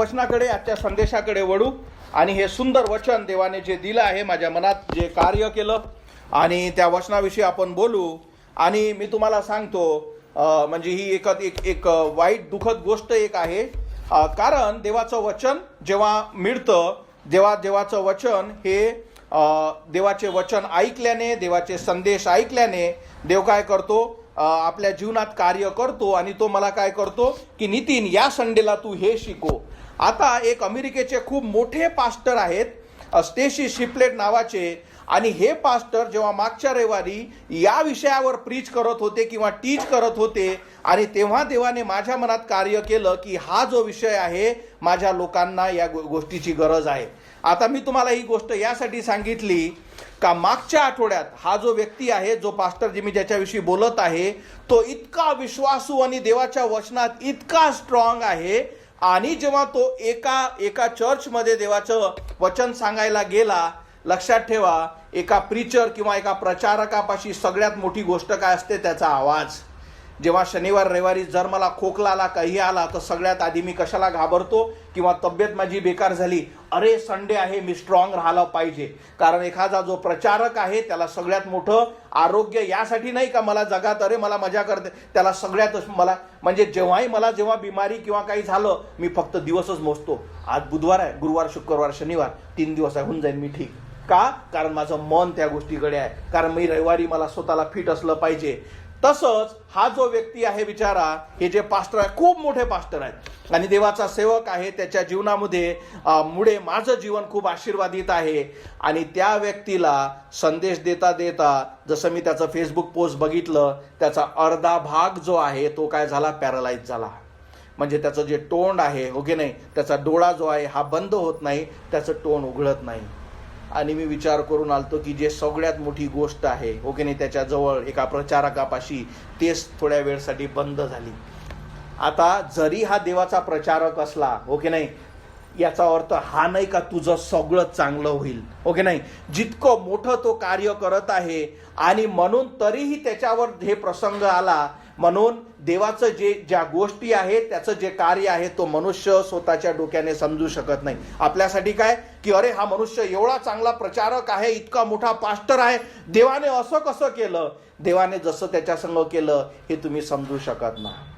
वचनाकडे, आजच्या संदेशाकडे वळू आणि हे सुंदर वचन देवाने जे दिलं आहे, माझ्या मनात जे कार्य केलं आणि त्या वचनाविषयी आपण बोलू. आणि मी तुम्हाला सांगतो, म्हणजे ही एक वाईट दुःखद गोष्ट एक आहे. कारण देवाचं वचन जेव्हा मिळतं, देवाचं वचन हे देवाचे वचन ऐकल्याने, देवाचे संदेश ऐकल्याने देव काय करतो, आपल्या जीवनात कार्य करतो. आणि तो मला काय करतो की नितीन, या संडेला तू हे शिको. आता एक अमेरिकेचे खूप मोठे पास्टर आहेत, स्टेसी शिपलेट नावाचे, आणि हे पास्टर जेव्हा मागच्या रविवारी या विषयावर प्रीच करत होते किंवा टीच करत होते, आणि तेव्हा देवाने माझ्या मनात कार्य केलं की हा जो विषय आहे, माझ्या लोकांना या गोष्टीची गरज आहे. आता मी तुम्हाला ही गोष्ट यासाठी सांगितली का मागच्या आठवड्यात हा जो व्यक्ती आहे, जो पास्टर जे मी ज्याच्याविषयी बोलत आहे, तो इतका विश्वासू आणि देवाच्या वचनात इतका स्ट्रॉंग आहे. आणि जेव्हा तो एका चर्चमध्ये देवाचं वचन सांगायला गेला, लक्षात ठेवा, एका प्रीचर किंवा एका प्रचारकापाशी सगळ्यात मोठी गोष्ट काय असते, त्याचा आवाज. जेव्हा शनिवार रविवारी जर मला खोकला आला, काही आला, तर सगळ्यात आधी मी कशाला घाबरतो किंवा तब्येत माझी बेकार झाली, अरे संडे आहे, मी स्ट्रॉंग राहायला पाहिजे. कारण एखादा जो प्रचारक आहे त्याला सगळ्यात मोठं आरोग्य यासाठी नाही का मला जगात अरे मला मजा करते, त्याला सगळ्यात मला म्हणजे जेव्हा बिमारी किंवा काही झालं, मी फक्त दिवसच मोजतो. आज बुधवार आहे, गुरुवार, शुक्रवार, शनिवार 3 दिवस आहे, होऊन जाईल मी ठीक. का? कारण माझं मन त्या गोष्टीकडे आहे, कारण मी रविवारी मला स्वतःला फिट असलं पाहिजे. तसंच हा जो व्यक्ती आहे बिचारा, हे जे पास्टर आहे, खूप मोठे पास्टर आहेत आणि देवाचा सेवक आहे, त्याच्या जीवनामध्ये मुळे माझं जीवन खूप आशीर्वादित आहे. आणि त्या व्यक्तीला संदेश देता देता, जसं मी त्याचं फेसबुक पोस्ट बघितलं, त्याचा अर्धा भाग जो आहे तो काय झाला, पॅरालाइज झाला. म्हणजे त्याचं जे तोंड आहे, हो की नाही, त्याचा डोळा जो आहे हा बंद होत नाही, त्याचं तोंड उघडत नाही. आणि मी विचार करून आलतो की जे सगळ्यात मोठी गोष्ट आहे, हो की नाही, त्याच्याजवळ एका प्रचारकापाशी, तेच थोड्या वेळसाठी बंद झाली. आता जरी हा देवाचा प्रचारक असला, हो की नाही, याचा अर्थ हा नाही का तुझं सगळं चांगलं होईल, हो की नाही. जितकं मोठं तो कार्य करत आहे, आणि म्हणून तरीही त्याच्यावर हे प्रसंग आला. म्हणून देवाचं ज्या गोष्टी आहेत, त्याचं जे कार्य आहे, तो मनुष्य स्वतःच्या डोक्याने समजू शकत नाही. आपल्यासाठी काय की अरे हा मनुष्य एवढा चांगला प्रचारक आहे, इतका मोठा पास्टर आहे, देवाने असं कसं केलं, देवाने जसं त्याच्या संग केलं हे तुम्ही समजू शकत नाही.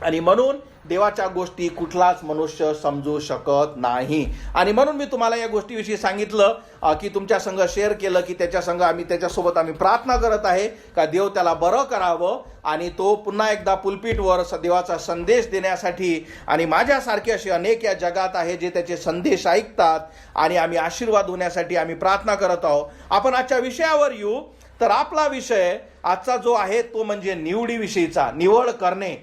आणि म्हणून देवाच्या गोष्टी कुठलाच मनुष्य समजू शकत नाही. आणि म्हणून मी तुम्हाला या गोष्टीविषयी सांगितलं की तुमच्या संग शेअर केलं की त्याच्यासोबत आम्ही प्रार्थना करत आहे का देव त्याला बरं करावं आणि तो पुन्हा एकदा पुलपीटवर देवाचा संदेश देण्यासाठी. आणि माझ्यासारखे असे अनेक या जगात आहे जे त्याचे संदेश ऐकतात, आणि आम्ही आशीर्वाद होण्यासाठी आम्ही प्रार्थना करत आहोत. आपण आजच्या विषयावर येऊ. तर आपला विषय आजचा जो आहे तो म्हणजे निवडीविषयीचा, निवड करणे.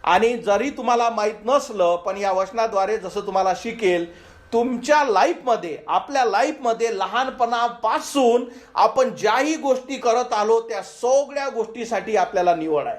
आणि जरी तुम्हाला माहीत नसलं, पण या वचनाद्वारे जसं तुम्हाला शिकेल, तुमच्या लाईफमध्ये, आपल्या लाईफमध्ये लहानपणापासून आपण ज्याही गोष्टी करत आलो त्या सगळ्या गोष्टीसाठी आपल्याला निवड आहे.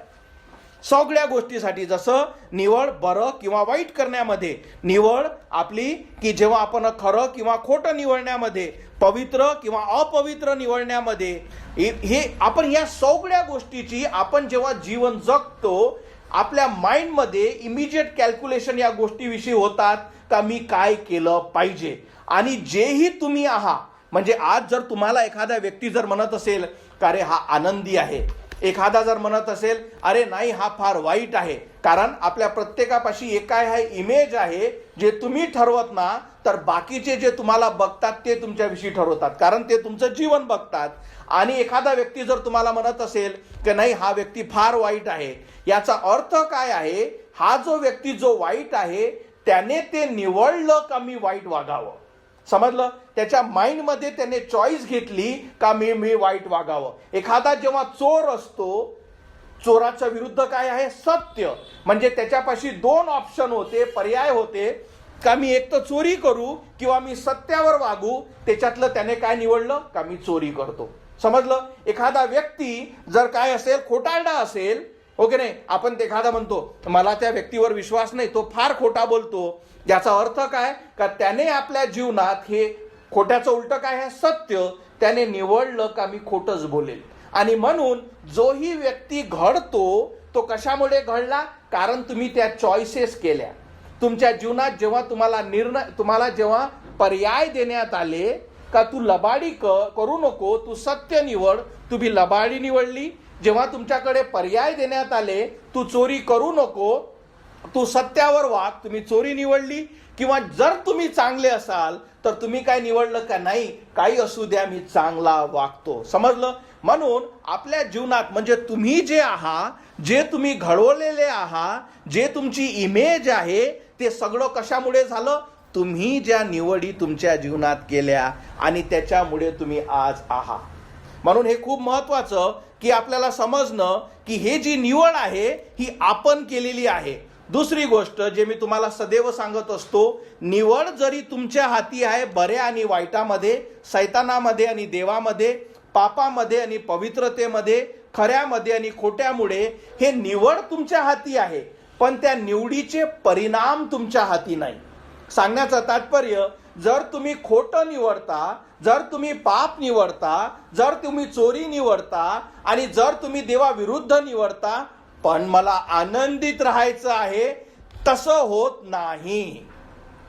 सगळ्या गोष्टीसाठी, जसं निवड बरं किंवा वाईट करण्यामध्ये, निवड आपली की जेव्हा आपण खरं किंवा खोटं निवडण्यामध्ये, पवित्र किंवा अपवित्र निवडण्यामध्ये, हे आपण या सगळ्या गोष्टीची आपण जेव्हा जीवन जगतो, आपल्या माइंडमध्ये इमिजिएट कॅल्क्युलेशन या गोष्टीविषयी होतात का मी काय केलं पाहिजे. आणि जेही तुम्ही आहात, म्हणजे आज जर तुम्हाला एखादा व्यक्ती जर म्हणत असेल का अरे हा आनंदी आहे, एखादा जर म्हणत असेल अरे नाही हा फार वाईट आहे, कारण आपल्या प्रत्येकापाशी एक काय आहे, इमेज आहे, जे तुम्ही ठरवत ना, तर बाकीचे जे तुम्हाला बघतात ते तुमच्याविषयी ठरवतात, कारण ते तुमचं जीवन बघतात. आणि एखादा व्यक्ती जर तुम्हाला म्हणत असेल की नाही हा व्यक्ती फार वाईट आहे, याचा अर्थ काय आहे, हा जो व्यक्ती जो वाईट आहे त्याने ते निवडलं का मी वाईट वागावं. समजलं? त्याच्या माइंडमध्ये त्याने चॉईस घेतली का मी वाईट वागावं. एखादा जेव्हा चोर असतो, चोराच्या विरुद्ध काय आहे, सत्य. म्हणजे त्याच्यापाशी 2 ऑप्शन होते, पर्याय होते, का मी एक तर चोरी करू किंवा मी सत्यावर वागू. त्याच्यातलं त्याने काय निवडलं का मी चोरी करतो. समजलं? एखादा व्यक्ती जर काय असेल, खोटारडा असेल, हो की नाही, आपण एखादा म्हणतो मला त्या व्यक्तीवर विश्वास नाही, तो फार खोटा बोलतो, याचा अर्थ काय का त्याने आपल्या जीवनात हे खोट्याचं उलट काय आहे, सत्य, त्याने निवडलं का मी खोटंच बोलेल. आणि म्हणून जोही व्यक्ती घडतो तो कशामुळे घडला, कारण तुम्ही त्या चॉईसेस केल्या. तुमच्या जीवनात जेव्हा तुम्हाला जेव्हा पर्याय देण्यात आले का तू लबाडी करू नको, तू सत्य निवड, तुम्ही लबाडी निवडली. जेव्हा तुमच्याकडे पर्याय देण्यात आले, तू चोरी करू नको, तू सत्यावर वाग, तुम्ही चोरी निवडली. किंवा जर तुम्ही चांगले असाल तर तुम्ही काय निवडलं का नाही, काही असू द्या मी चांगला वागतो. समजलं? म्हणून आपल्या जीवनात म्हणजे तुम्ही जे आहात, जे तुम्ही घडवलेले आहात, जे तुमची इमेज आहे, ते सगळं कशामुळे झालं? तुम्ही ज्या निवडी तुमच्या जीवनात केल्या आणि त्याच्यामुळे तुम्ही आज आहात. म्हणून हे खूप महत्वाचं की आपल्याला समजणं की हे जी निवड आहे ही आपण केलेली आहे. दुसरी गोष्ट जे मी तुम्हाला सदैव सांगत असतो, निवड जरी तुमच्या हाती आहे, बऱ्या आणि वाईटामध्ये, सैतानामध्ये आणि देवामध्ये, पापामध्ये आणि पवित्रतेमध्ये, खऱ्यामध्ये आणि खोट्यामुळे, हे निवड तुमच्या हाती आहे, पण त्या निवडीचे परिणाम तुमच्या हाती नाही. सांगण्याचं तात्पर्य, जर तुम्ही खोटं निवडता, जर तुम्ही पाप निवडता, जर तुम्ही चोरी निवडता आणि जर तुम्ही देवाविरुद्ध निवडता, पण मला आनंदित राहायचं आहे, तसं होत नाही.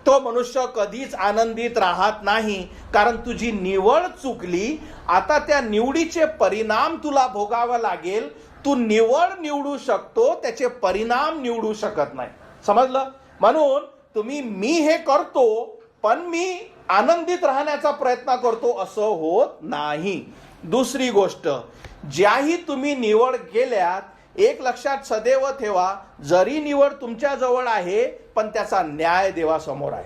तो मनुष्य कधीच आनंदित राहत नाही, कारण तुझी निवड चुकली. आता त्या निवडीचे परिणाम तुला भोगावं लागेल. तू निवड निवडू शकतो, त्याचे परिणाम निवडू शकत नाही. समजलं? म्हणून मी हे करतो पण मी आनंदित राहण्याचा प्रयत्न करतो असं होत नाही. दुसरी गोष्ट, ज्याही तुम्ही निवड केल्यात, एक लक्षात सदैव ठेवा, जरी निवड तुमच्या जवळ आहे पण त्याचा न्याय देवासमोर आहे.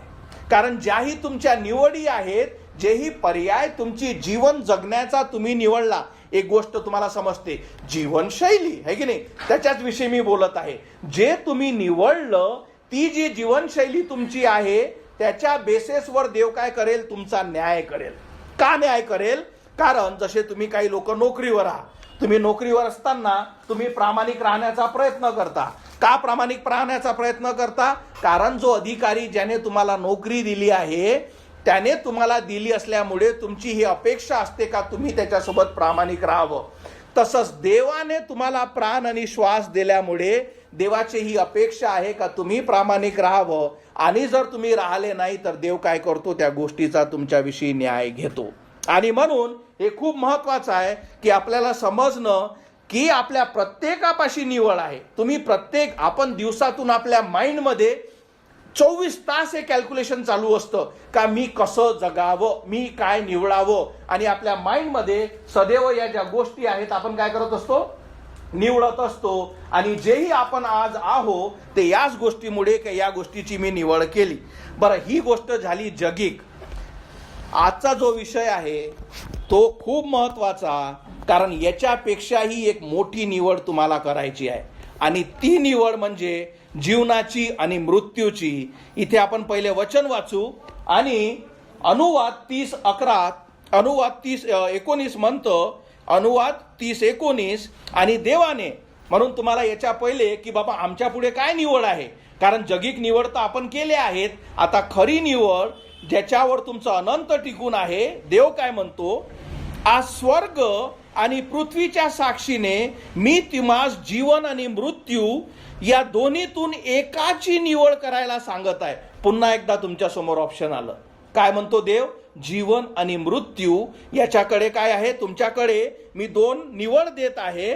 कारण ज्याही तुमच्या निवडी आहेत, जेही पर्याय तुमची जीवन जगण्याचा तुम्ही निवडला, एक गोष्ट तुम्हाला समजते, जीवनशैली आहे की नाही, त्याच्याच विषयी मी बोलत आहे. जे तुम्ही निवडलं, ती जी जीवनशैली तुमची आहे, त्याच्या बेसिसवर देव काय करेल? तुमचा न्याय करेल. का न्याय करेल? कारण जसे तुम्ही काही लोक नोकरीवर आहात, तुम्ही नोकरीवर असताना तुम्ही प्रामाणिक राहण्याचा प्रयत्न करता. का प्रामाणिक राहण्याचा प्रयत्न करता? कारण जो अधिकारी ज्याने तुम्हाला नोकरी दिली आहे, त्याने तुम्हाला दिली असल्यामुळे तुमची ही अपेक्षा असते का तुम्ही त्याच्यासोबत प्रामाणिक राहावं. तसंच देवाने तुम्हाला प्राण आणि श्वास दिल्यामुळे देवाची ही अपेक्षा आहे का तुम्ही प्रामाणिक राहावं. आणि जर तुम्ही राहिले नाही तर देव काय करतो? त्या गोष्टीचा तुमच्याविषयी न्याय घेतो. आणि म्हणून हे खूप महत्वाचं आहे की आपल्याला समजणं की आपल्या प्रत्येकापाशी निवड आहे. आपण दिवसातून आपल्या माइंडमध्ये 24 तास हे कॅल्क्युलेशन चालू असतं का मी कसं जगावं, मी काय निवडावं. आणि आपल्या माइंडमध्ये सदैव या ज्या गोष्टी आहेत आपण काय करत असतो? निवडत असतो. आणि जेही आपण आज आहो ते याच गोष्टीमुळे की या गोष्टीची मी निवड केली. बरं, ही गोष्ट झाली जगिक. आजचा जो विषय आहे तो खूप महत्वाचा, कारण याच्यापेक्षाही एक मोठी निवड तुम्हाला करायची आहे. आणि ती निवड म्हणजे जीवनाची आणि मृत्यूची. इथे आपण पहिले वचन वाचू आणि अनुवाद 30:19 म्हणतो, अनुवाद 30:19, आणि देवाने, म्हणून तुम्हाला याच्या पहिले की बाबा आमच्या पुढे काय निवड आहे, कारण जगिक निवड तर आपण केल्या आहेत, आता खरी निवड ज्याच्यावर तुमचं अनंत टिकून आहे. देव काय म्हणतो? आज स्वर्ग आणि पृथ्वीच्या साक्षीने मी तुम्हास जीवन आणि मृत्यू या दोन्हीतून एकाची निवड करायला सांगत आहे. पुन्हा एकदा तुमच्या समोर ऑप्शन आलं. काय म्हणतो देव? जीवन आणि मृत्यू याच्याकडे काय आहे? तुमच्याकडे मी 2 निवड देत आहे,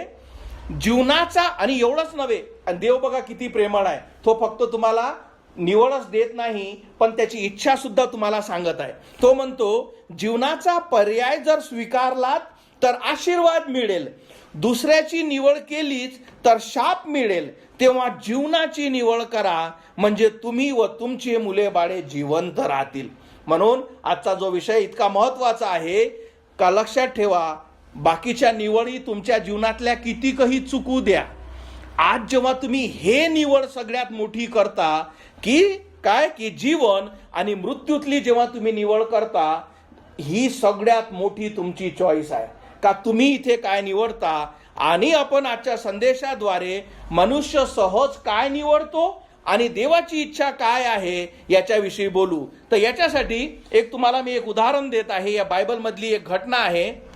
जीवनाचा आणि एवढंच नव्हे. आणि देव बघा किती प्रेमळ आहे, तो फक्त तुम्हाला निवडच देत नाही पण त्याची इच्छा सुद्धा तुम्हाला सांगत आहे. तो म्हणतो जीवनाचा पर्याय जर स्वीकारलात तर आशीर्वाद मिळेल, दुसऱ्याची निवड केलीच तर शाप मिळेल. तेव्हा जीवनाची निवड करा, म्हणजे तुम्ही व तुमचे मुले बाळे जिवंत राहतील. म्हणून आजचा जो विषय इतका महत्वाचा आहे का लक्षात ठेवा, बाकीच्या निवडी तुमच्या जीवनातल्या कितीकही चुकू द्या, आज जेव्हा तुम्ही हे निवड सगळ्यात मोठी करता की काय की जीवन आणि मृत्यूतली जेव्हा तुम्ही निवड करता, ही सगळ्यात मोठी तुमची चॉईस आहे का तुम्ही इथे काय निवडता. आणि आपण आजच्या संदेशाद्वारे मनुष्य सहज काय निवडतो आणि देवाची इच्छा काय आहे याच्याविषयी बोलू. तर याच्यासाठी तुम्हाला मी एक उदाहरण देत आहे. या बायबल मधली एक घटना आहे.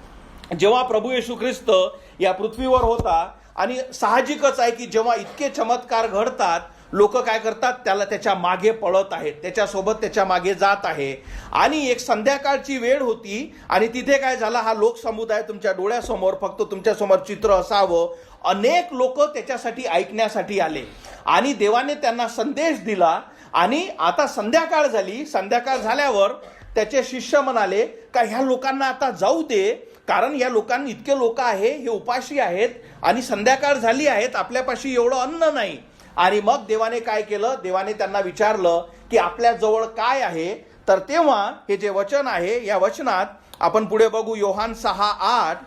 जेव्हा प्रभू येशू ख्रिस्त या पृथ्वीवर होता, आणि साहजिकच आहे की जेव्हा इतके चमत्कार घडतात लोक काय करतात, त्याला त्याच्या मागे पळत आहेत, त्याच्यासोबत त्याच्या मागे जात आहे. आणि एक संध्याकाळची वेळ होती आणि तिथे काय झालं, हा लोकसमुदाय तुमच्या डोळ्यासमोर, फक्त तुमच्यासमोर चित्र असावं, अनेक लोक त्याच्यासाठी ऐकण्यासाठी आले आणि देवाने त्यांना संदेश दिला. आणि आता संध्याकाळ झाली. संध्याकाळ झाल्यावर त्याचे शिष्य म्हणाले का ह्या लोकांना आता जाऊ दे, कारण या लोकांना इतके लोक आहे, हे उपाशी आहेत आणि संध्याकाळ झाली आहेत, आपल्यापाशी एवढं अन्न नाही. आणि मग देवाने काय केलं, देवाने त्यांना विचारलं की आपल्या जवळ काय आहे. तर तेव्हा हे जे वचन आहे, या वचनात आपण पुढे बघू, योहान 6:8,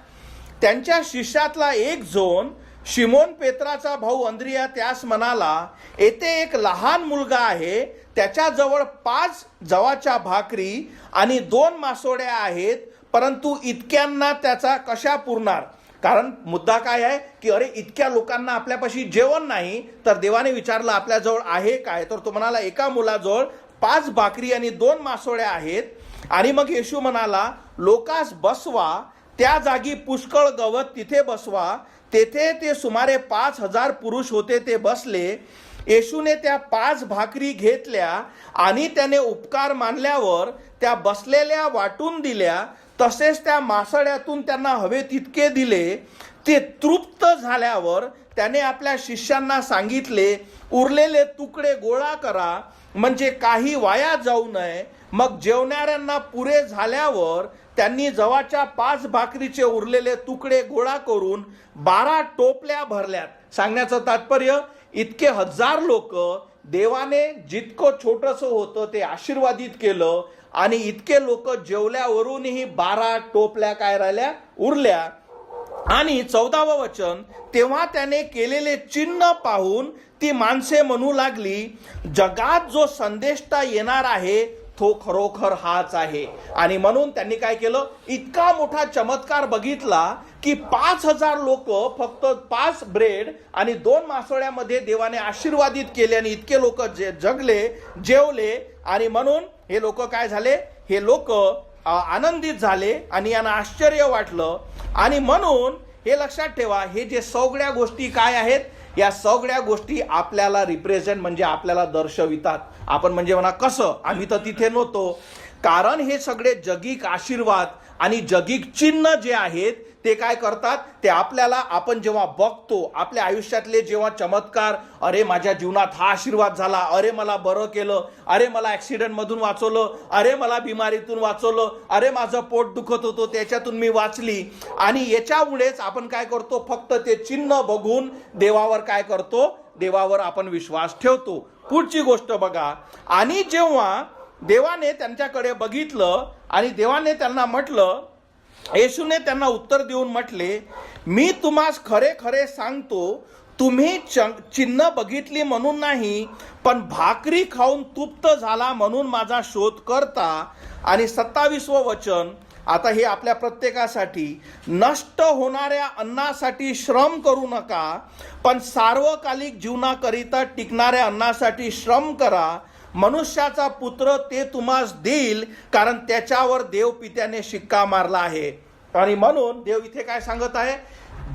त्यांच्या शिष्यातला एक जण शिमोन पेत्राचा भाऊ अंद्रिया त्यास म्हणाला, येथे एक लहान मुलगा आहे, त्याच्याजवळ 5 जवाच्या भाकरी आणि 2 मासोळ्या आहेत, परंतु इतक्यांना त्याचा कशा पुरणार. कारण मुद्दा काय आहे की अरे इतक्या लोकांना आपल्यापाशी जेवण नाही. तर देवाने विचारलं आपल्याजवळ आहे काय, तर तो म्हणाला एका मुलाजवळ 5 भाकरी आणि 2 मासोळ्या आहेत. आणि मग येशू म्हणाला, लोकास बसवा, त्या जागी पुष्कळ गवत तिथे बसवा. तेथे ते सुमारे 5,000 पुरुष होते, ते बसले. येशूने त्या 5 भाकरी घेतल्या आणि त्याने उपकार मानल्यावर त्या बसलेल्या वाटून दिल्या. तसेच त्या मासळ्यातून त्यांना हवे तितके दिले. ते तृप्त झाल्यावर त्याने आपल्या शिष्यांना सांगितले, उरलेले तुकडे गोळा करा, म्हणजे काही वाया जाऊ नये. मग जेवणाऱ्यांना पुरे झाल्यावर त्यांनी जवाच्या 5 भाकरीचे उरलेले तुकडे गोळा करून 12 टोपल्या भरल्यात. सांगण्याचं तात्पर्य, इतके 1000 लोक देवाने जितकं छोटंसं होतं ते आशीर्वादित केलं आणि इतके लोक जेवल्यावरूनही 12 टोपल्या काय राहिल्या, उरल्या. आणि 14वं वचन, तेव्हा त्याने केलेले चिन्ह पाहून ती माणसे म्हणू लागली, जगात जो संदेष्टा येणार आहे तो खरोखर हाच आहे. आणि म्हणून त्यांनी काय केलं, इतका मोठा चमत्कार बघितला की 5,000 लोक फक्त 5 ब्रेड आणि 2 मासोळ्यामध्ये देवाने आशीर्वादित केले आणि इतके लोक जगले, जेवले. आणि म्हणून हे लोक काय झाले, हे लोक आनंदित झाले आणि यांना आश्चर्य वाटलं. आणि म्हणून हे लक्षात ठेवा, हे जे सगळ्या गोष्टी काय आहेत, या सगळ्या गोष्टी आपल्याला रिप्रेझेंट म्हणजे आपल्याला दर्शवितात. आपण म्हणजे म्हणा कसं, आम्ही तर तिथे नव्हतो. कारण हे सगळे जगिक आशीर्वाद आणि जगिक चिन्ह जे आहेत ते काय करतात, ते आपल्याला, आपण जेव्हा बघतो आपल्या आयुष्यातले जेव्हा चमत्कार, अरे माझ्या जीवनात हा आशीर्वाद झाला, अरे मला बरं केलं, अरे मला ऍक्सिडेंट मधून वाचवलं, अरे मला बिमारीतून वाचवलं, अरे माझं पोट दुखत होतं त्याच्यातून मी वाचली. आणि याच्यामुळेच आपण काय करतो, फक्त ते चिन्ह बघून देवावर काय करतो, देवावर आपण विश्वास ठेवतो. पुढची गोष्ट बघा, आणि जेव्हा देवाने त्यांच्याकडे बघितलं आणि देवाने त्यांना म्हटलं, येशूने त्यांना उत्तर देऊन म्हटले, मी तुम्हास खरे खरे सांगतो, तुम्ही चिन्ह बघितली म्हणून नाही, पण भाकरी खाऊन तृप्त झाला म्हणून माझा शोध करता. आणि 27वं वचन, आता हे आपल्या प्रत्येकासाठी, नष्ट होणाऱ्या अन्नासाठी श्रम करू नका, पण सार्वकालिक जीवनाकरिता टिकणाऱ्या अन्नासाठी श्रम करा. मनुष्याचा पुत्र ते तुम्हास देईल, कारण त्याच्यावर देव पित्याने शिक्का मारला आहे. आणि म्हणून देव इथे काय सांगत आहे,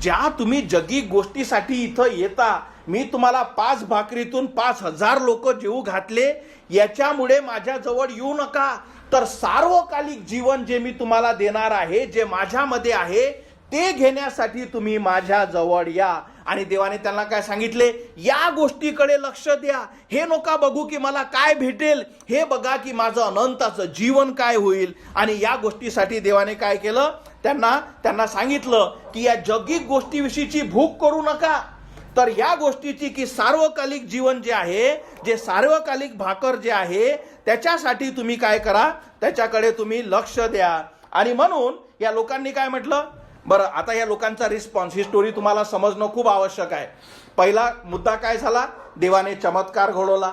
ज्या तुम्ही जगिक गोष्टीसाठी इथं येता, मी तुम्हाला 5 भाकरीतून 5,000 लोक जेवू घातले, याच्यामुळे माझ्याजवळ येऊ नका. तर सार्वकालिक जीवन जे मी तुम्हाला देणार आहे, जे माझ्यामध्ये आहे, ते घेण्यासाठी तुम्ही माझ्या जवळ या. आणि देवाने त्यांना काय सांगितले, या गोष्टीकडे लक्ष द्या. हे नका बघू की मला काय भेटेल, हे बघा की माझं अनंताचं जीवन काय होईल. आणि या गोष्टीसाठी देवाने काय केलं, त्यांना सांगितलं की या जगिक गोष्टीविषयीची भूक करू नका, तर या गोष्टीची की सार्वकालिक जीवन जे आहे, जे सार्वकालिक भाकर जे आहे, त्याच्यासाठी तुम्ही काय करा, त्याच्याकडे तुम्ही लक्ष द्या. आणि म्हणून या लोकांनी काय म्हटलं, बरं आता या लोकांचा रिस्पॉन्स, ही स्टोरी तुम्हाला समजणं खूप आवश्यक आहे. पहिला मुद्दा काय झाला, देवाने चमत्कार घडवला.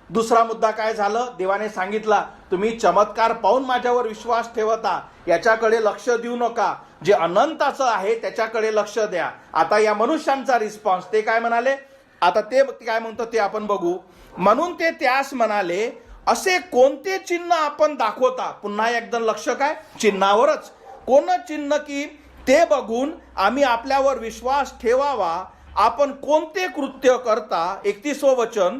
दुसरा मुद्दा काय झालं, देवाने सांगितला तुम्ही चमत्कार पाहून माझ्यावर विश्वास ठेवता, याच्याकडे लक्ष देऊ नका, जे अनंताचं आहे त्याच्याकडे लक्ष द्या. आता या मनुष्यांचा रिस्पॉन्स, ते काय म्हणाले, आता ते काय म्हणतात ते आपण बघू. म्हणून ते त्यास म्हणाले, असे कोणते चिन्ह आपण दाखवता. पुन्हा एकदा लक्ष काय, चिन्हावरच. कोण चिन्ह की ते बघून आम्ही आपल्यावर विश्वास ठेवावा. आपण कोणते कृत्य करता. 31वं वचन,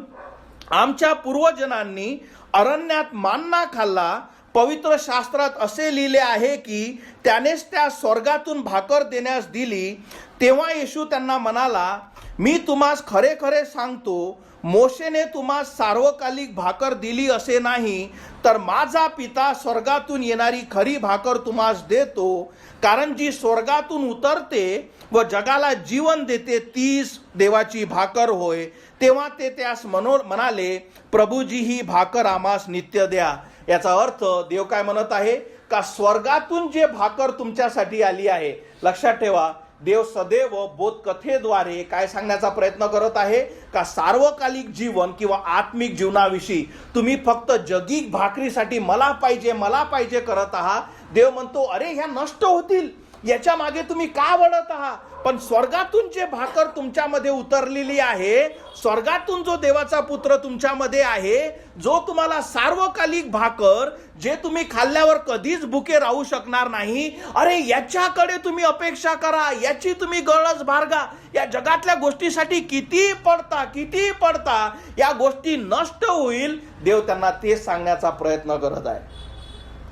आमच्या पूर्वजनांनी अरण्यात मान्ना खाल्ला. पवित्र शास्त्रात असे लिहिले आहे की त्यानेच त्या स्वर्गातून भाकर देण्यास दिली. तेव्हा येशू त्यांना म्हणाला, मी तुम्हास खरे खरे सांगतो, मोशेने तुम्हास सार्वकालिक भाकर दिली असे नाही, तर माझा पिता स्वर्गातून येणारी खरी भाकर तुम्हास देतो. कारण जी स्वर्गातून उतरते व जगाला जीवन देते तीच देवाची भाकर होय. तेव्हा ते त्यास म्हणाले, प्रभूजी ही भाकर आम्हास नित्य द्या. याचा अर्थ देव काय म्हणत आहे का स्वर्गातून जे भाकर तुमच्यासाठी आली आहे. लक्षात ठेवा, देव सदैव बोधकथेद्वारे काय सांगण्याचा प्रयत्न करत आहे का सार्वकालिक जीवन किंवा आत्मिक जीवनाविषयी तुम्ही फक्त जगिक भाकरीसाठी मला पाहिजे करत आहात. देव म्हणतो, अरे ह्या नष्ट होतील, याच्या मागे तुम्ही का वळत आहात. पण स्वर्गातून जे भाकर तुमच्यामध्ये उतरलेली आहे, स्वर्गातून जो देवाचा पुत्र तुमच्यामध्ये आहे, जो तुम्हाला सार्वकालिक भाकर, जे तुम्ही खाल्ल्यावर कधीच भुके राहू शकणार नाही, अरे याच्याकडे तुम्ही अपेक्षा करा, याची तुम्ही गरज बाळगा. या जगातल्या गोष्टीसाठी किती पडता या गोष्टी नष्ट होईल. देव त्यांना तेच सांगण्याचा प्रयत्न करत आहे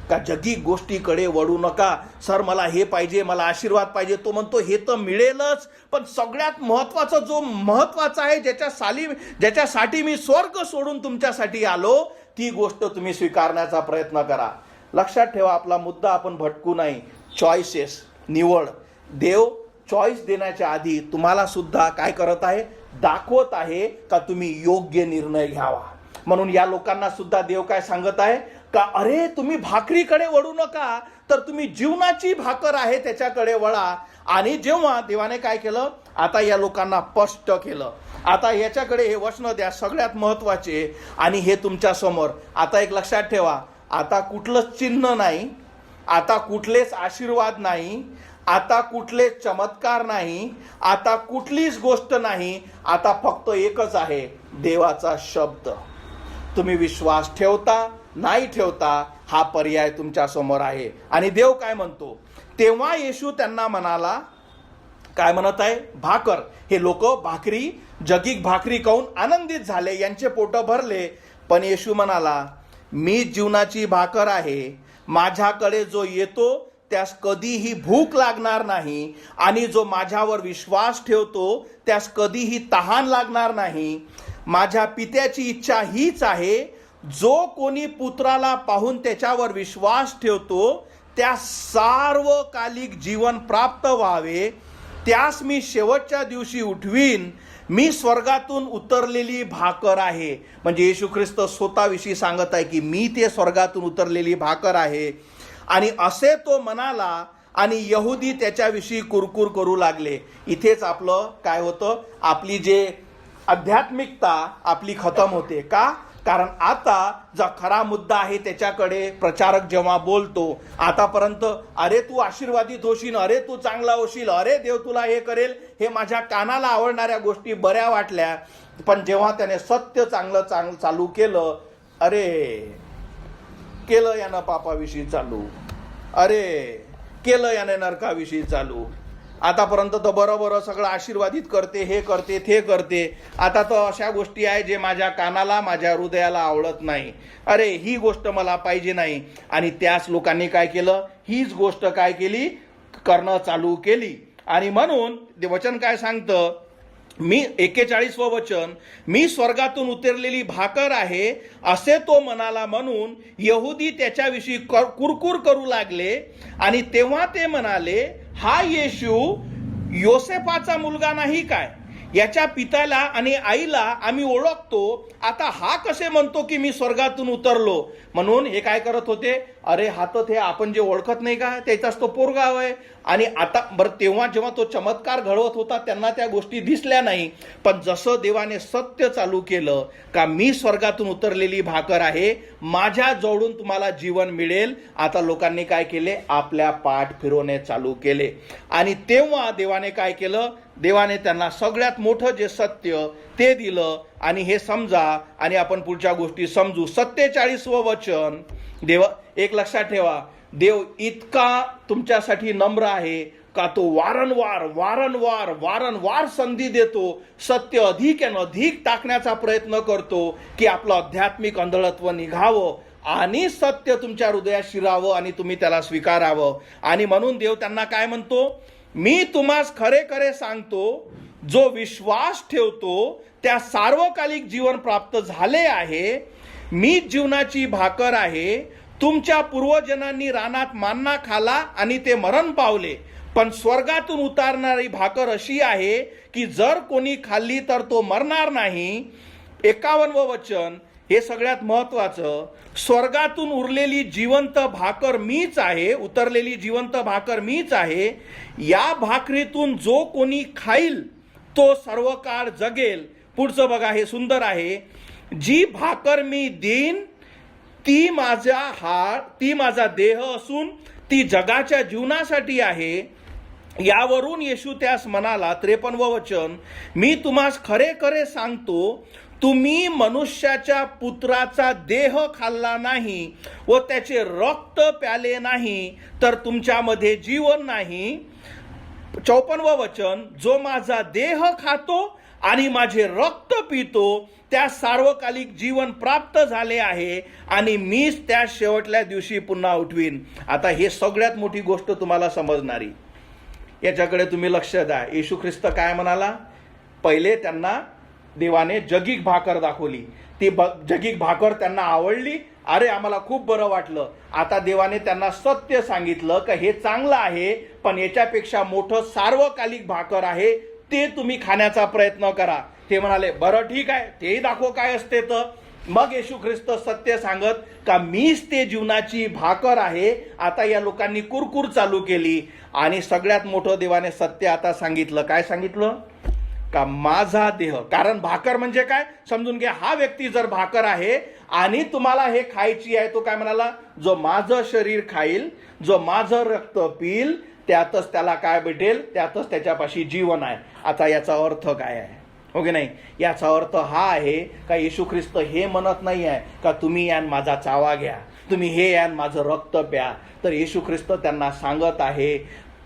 का जगी गोष्टीकडे वळू नका. सर मला हे पाहिजे, मला आशीर्वाद पाहिजे. तो म्हणतो हे तर मिळेलच, पण सगळ्यात महत्वाचा आहे ज्याच्यासाठी मी स्वर्ग सोडून तुमच्यासाठी आलो, ती गोष्ट तुम्ही स्वीकारण्याचा प्रयत्न करा. लक्षात ठेवा, आपला मुद्दा आपण भटकू नाही. चॉईसेस, निवड. देव चॉईस देण्याच्या आधी तुम्हाला सुद्धा काय करत आहे, दाखवत आहे का तुम्ही योग्य निर्णय घ्यावा. म्हणून या लोकांना सुद्धा देव काय सांगत आहे का अरे तुम्ही भाकरीकडे वळू नका, तर तुम्ही जीवनाची भाकर आहे त्याच्याकडे वळा. आणि जेव्हा देवाने काय केलं, आता या लोकांना स्पष्ट केलं, आता याच्याकडे हे वचन द्या सगळ्यात महत्वाचे, आणि हे तुमच्या समोर. आता एक लक्षात ठेवा, आता कुठलंच चिन्ह नाही, आता कुठलेच आशीर्वाद नाही, आता कुठलेच चमत्कार नाही, आता कुठलीच गोष्ट नाही. आता फक्त एकच आहे, देवाचा शब्द. तुम्ही विश्वास ठेवता नाही ठेवता हा पर्याय तुमच्या समोर आहे. आणि देव काय म्हणतो, तेव्हा येशू त्यांना म्हणाला, काय म्हणत आहे, भाकर. हे लोक जगिक भाकरी खाऊन आनंदित झाले, यांचे पोट भरले. पण येशू म्हणाला, मी जीवनाची भाकर आहे. माझ्याकडे जो येतो त्यास कधीही भूक लागणार नाही, आणि जो माझ्यावर विश्वास ठेवतो त्यास कधीही तहान लागणार नाही. माझ्या पित्याची इच्छा हीच आहे, जो कोणी पुत्राला पाहून त्याच्यावर विश्वास ठेवतो त्या सार्वकालिक जीवन प्राप्त व्हावे. त्यास मी शेवटच्या दिवशी उठवीन. मी स्वर्गातून उतरलेली भाकर आहे. म्हणजे येशू ख्रिस्त स्वतःविषयी सांगत आहे की मी ते स्वर्गातून उतरलेली भाकर आहे. आणि असे तो म्हणाला, आणि यहुदी त्याच्याविषयी कुरकुर करू लागले. इथेच आपलं काय होतं, आपली जे आध्यात्मिकता आपली खतम होते. का? कारण आता जो खरा मुद्दा आहे त्याच्याकडे प्रचारक जेव्हा बोलतो, आतापर्यंत अरे तू आशीर्वादित होशील, अरे तू चांगला होशील, अरे देव तुला हे करेल, हे माझ्या कानाला आवडणाऱ्या गोष्टी बऱ्या वाटल्या. पण जेव्हा त्याने सत्य चांगलं चालू केलं, अरे केलं यानं पापाविषयी चालू, अरे केलं याने नरकाविषयी चालू. आतापर्यंत तर बरोबर सगळं आशीर्वादित करते, हे करते, ते करते. आता तर अशा गोष्टी आहे जे माझ्या कानाला, माझ्या हृदयाला आवडत नाही. अरे ही गोष्ट मला पाहिजे नाही. आणि त्याच लोकांनी काय केलं, हीच गोष्ट काय केली, करणं चालू केली. आणि म्हणून वचन काय सांगतं, मी 41वं वचन, मी स्वर्गातून उतरलेली भाकर आहे असे तो म्हणाला. म्हणून यहुदी त्याच्याविषयी कुरकुर करू लागले. आणि तेव्हा ते म्हणाले, हा येशू योसेफाचा मुलगा नाही काय? याच्या पित्याला आणि आईला आम्ही ओळखतो. आता हा कसे म्हणतो की मी स्वर्गातून उतरलो? म्हणून हे काय करत होते, अरे हा तर ते आपण जे ओळखत नाही का त्याचाच तो पोरगा आहे. आणि आता बरं, तेव्हा जेव्हा तो चमत्कार घडवत होता त्यांना त्या गोष्टी दिसल्या नाही. पण जसं देवाने सत्य चालू केलं का मी स्वर्गातून उतरलेली भाकर आहे, माझ्या जवळून तुम्हाला जीवन मिळेल, आता लोकांनी काय केले, आपल्या पाठ फिरवणे चालू केले. आणि तेव्हा देवाने काय केलं, देवाने त्यांना सगळ्यात मोठं जे सत्य ते दिलं. आणि हे समजा, आणि आपण पुढच्या गोष्टी समजू. 47वं वचन, देव एक लक्षात ठेवा, देव इतका तुमच्यासाठी नम्र आहे, का तो वारंवार संधी देतो, सत्य अधिक आणि अधिक टाकण्याचा प्रयत्न करतो की आपलं आध्यात्मिक आंधळत्व निघावं आणि सत्य तुमच्या हृदयात शिरावं आणि तुम्ही त्याला स्वीकारावं. आणि म्हणून देव त्यांना काय म्हणतो, मी तुम्हास खरे खरे सांगतो, जो विश्वास ठेवतो त्या सार्वकालिक जीवन प्राप्त झाले आहे. मी जीवनाची भाकर आहे. तुमच्या पूर्वजनांनी रानात मान्ना खाला आणि ते मरण पावले, पण स्वर्गातून उतारणारी भाकर अशी आहे की जर कोणी खाल्ली तर तो मरणार नाही. 51 वचन हे सगळ्यात महत्वाचं. स्वर्गातून उरलेली जिवंत भाकर मीच आहे, उतरलेली जिवंत भाकर मीच आहे. या भाकरीतून जो कोणी खाईल तो सर्व काळ जगेल. पुढचं बघा, हे सुंदर आहे. जी भाकर मी देईन ती माझा देह असून ती जगाच्या जीवनासाठी आहे. यावरून येशू त्यास म्हणाला, 53 वचन, मी तुम्हास खरे खरे सांगतो, तुम्ही मनुष्याच्या पुत्राचा देह खाल्ला नाही व त्याचे रक्त प्याले नाही तर तुमच्यामध्ये जीवन नाही. 54 वचन, जो माझा देह खातो आणि माझे रक्त पितो त्या सार्वकालिक जीवन प्राप्त झाले आहे आणि मीच त्या शेवटल्या दिवशी पुन्हा उठवीन. आता हे सगळ्यात मोठी गोष्ट तुम्हाला समजणारी, याच्याकडे तुम्ही लक्ष द्या. येशू ख्रिस्त काय म्हणाला? पहिले त्यांना देवाने जगीक भाकर दाखवली, ती जगीक भाकर त्यांना आवडली, अरे आम्हाला खूप बरं वाटलं. आता देवाने त्यांना सत्य सांगितलं की हे चांगलं आहे, पण याच्यापेक्षा मोठं सार्वकालिक भाकर आहे, ते तुम्ही खाण्याचा प्रयत्न करा. ते म्हणाले, बरं ठीक आहे, तेही दाखव काय असते. तर मग येशू ख्रिस्त सत्य सांगत का मीच ते जीवनाची भाकर आहे. आता या लोकांनी कुरकुर चालू केली आणि सगळ्यात मोठं देवाने सत्य आता सांगितलं. काय सांगितलं? का माझा देह, कारण भाकर म्हणजे काय समजून घ्या. हा व्यक्ती जर भाकर आहे आणि तुम्हाला हे खायची आहे, तो काय म्हणाला? जो माझं शरीर खाईल, जो माझं रक्त पिईल, त्यातच त्याला काय भेटेल? त्यातच त्याच्यापाशी जीवन आहे. आता याचा अर्थ काय आहे? हो की नाही? याचा अर्थ हा आहे का येशू ख्रिस्त हे म्हणत नाही आहे का तुम्ही यान माझा चावा घ्या, तुम्ही हे यान माझं रक्त प्या. तर येशू ख्रिस्त त्यांना सांगत आहे